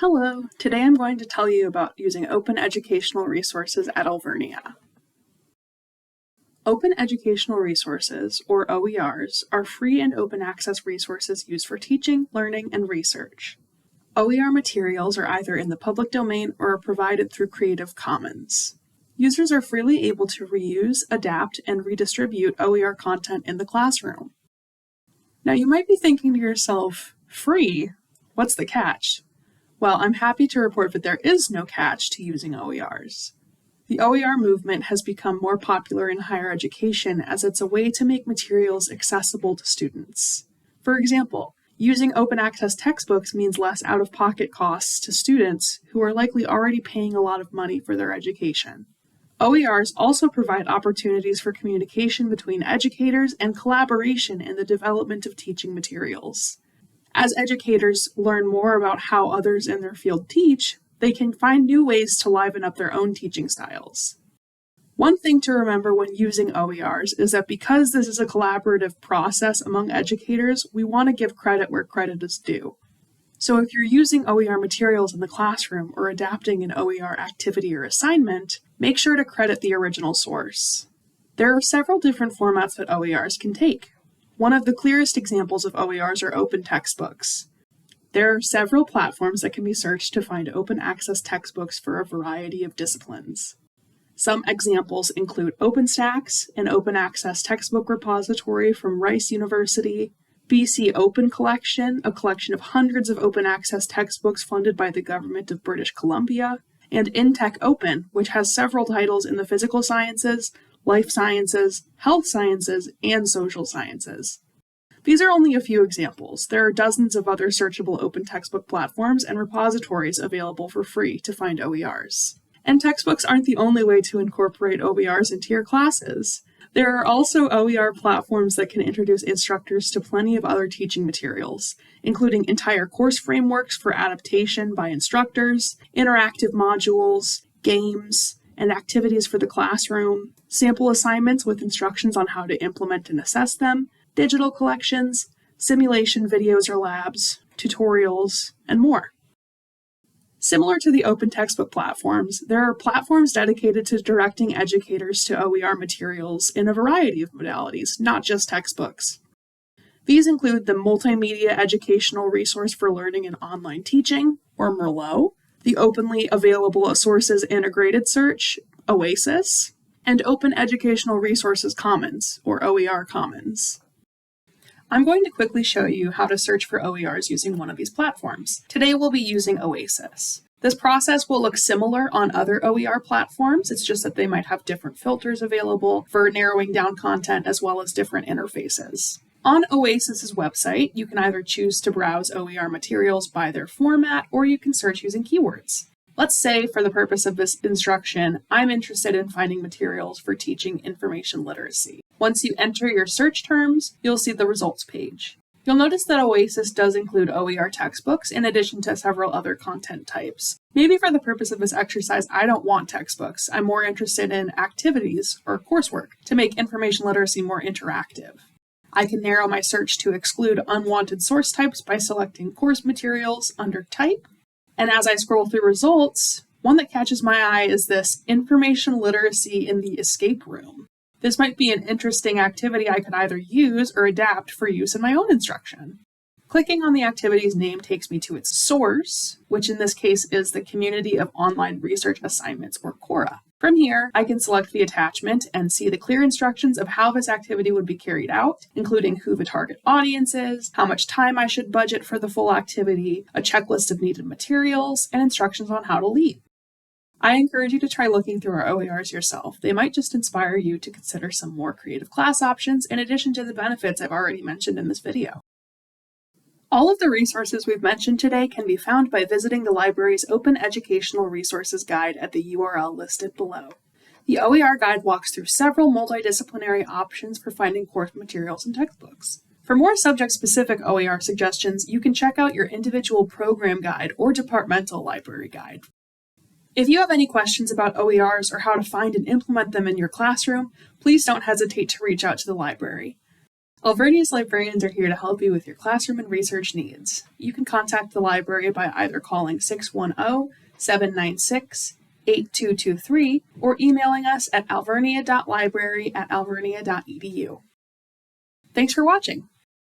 Hello, today I'm going to tell you about using open educational resources at Alvernia. Open educational resources, or OERs, are free and open access resources used for teaching, learning, and research. OER materials are either in the public domain or are provided through Creative Commons. Users are freely able to reuse, adapt, and redistribute OER content in the classroom. Now you might be thinking to yourself, free? What's the catch? Well, I'm happy to report that there is no catch to using OERs. The OER movement has become more popular in higher education as it's a way to make materials accessible to students. For example, using open access textbooks means less out-of-pocket costs to students who are likely already paying a lot of money for their education. OERs also provide opportunities for communication between educators and collaboration in the development of teaching materials. As educators learn more about how others in their field teach, they can find new ways to liven up their own teaching styles. One thing to remember when using OERs is that because this is a collaborative process among educators, we want to give credit where credit is due. So if you're using OER materials in the classroom or adapting an OER activity or assignment, make sure to credit the original source. There are several different formats that OERs can take. One of the clearest examples of OERs are open textbooks. There are several platforms that can be searched to find open access textbooks for a variety of disciplines. Some examples include OpenStax, an open access textbook repository from Rice University, BC Open Collection, a collection of hundreds of open access textbooks funded by the government of British Columbia, and InTech Open, which has several titles in the physical sciences, life sciences, health sciences, and social sciences. These are only a few examples. There are dozens of other searchable open textbook platforms and repositories available for free to find OERs. And textbooks aren't the only way to incorporate OERs into your classes. There are also OER platforms that can introduce instructors to plenty of other teaching materials, including entire course frameworks for adaptation by instructors, interactive modules, games, and activities for the classroom, sample assignments with instructions on how to implement and assess them, digital collections, simulation videos or labs, tutorials, and more. Similar to the open textbook platforms, there are platforms dedicated to directing educators to OER materials in a variety of modalities, not just textbooks. These include the Multimedia Educational Resource for Learning and Online Teaching, or MERLOT, the Openly Available Sources Integrated Search, OASIS, and Open Educational Resources Commons, or OER Commons. I'm going to quickly show you how to search for OERs using one of these platforms. Today we'll be using OASIS. This process will look similar on other OER platforms, it's just that they might have different filters available for narrowing down content as well as different interfaces. On OASIS's website, you can either choose to browse OER materials by their format, or you can search using keywords. Let's say, for the purpose of this instruction, I'm interested in finding materials for teaching information literacy. Once you enter your search terms, you'll see the results page. You'll notice that OASIS does include OER textbooks in addition to several other content types. Maybe for the purpose of this exercise, I don't want textbooks. I'm more interested in activities or coursework to make information literacy more interactive. I can narrow my search to exclude unwanted source types by selecting course materials under type. And as I scroll through results, one that catches my eye is this information literacy in the escape room. This might be an interesting activity I could either use or adapt for use in my own instruction. Clicking on the activity's name takes me to its source, which in this case is the Community of Online Research Assignments, or CORA. From here, I can select the attachment and see the clear instructions of how this activity would be carried out, including who the target audience is, how much time I should budget for the full activity, a checklist of needed materials, and instructions on how to lead. I encourage you to try looking through our OERs yourself. They might just inspire you to consider some more creative class options in addition to the benefits I've already mentioned in this video. All of the resources we've mentioned today can be found by visiting the library's Open Educational Resources Guide at the URL listed below. The OER guide walks through several multidisciplinary options for finding course materials and textbooks. For more subject-specific OER suggestions, you can check out your individual program guide or departmental library guide. If you have any questions about OERs or how to find and implement them in your classroom, please don't hesitate to reach out to the library. Alvernia's librarians are here to help you with your classroom and research needs. You can contact the library by either calling 610-796-8223 or emailing us at alvernia.library@alvernia.edu. Thanks for watching.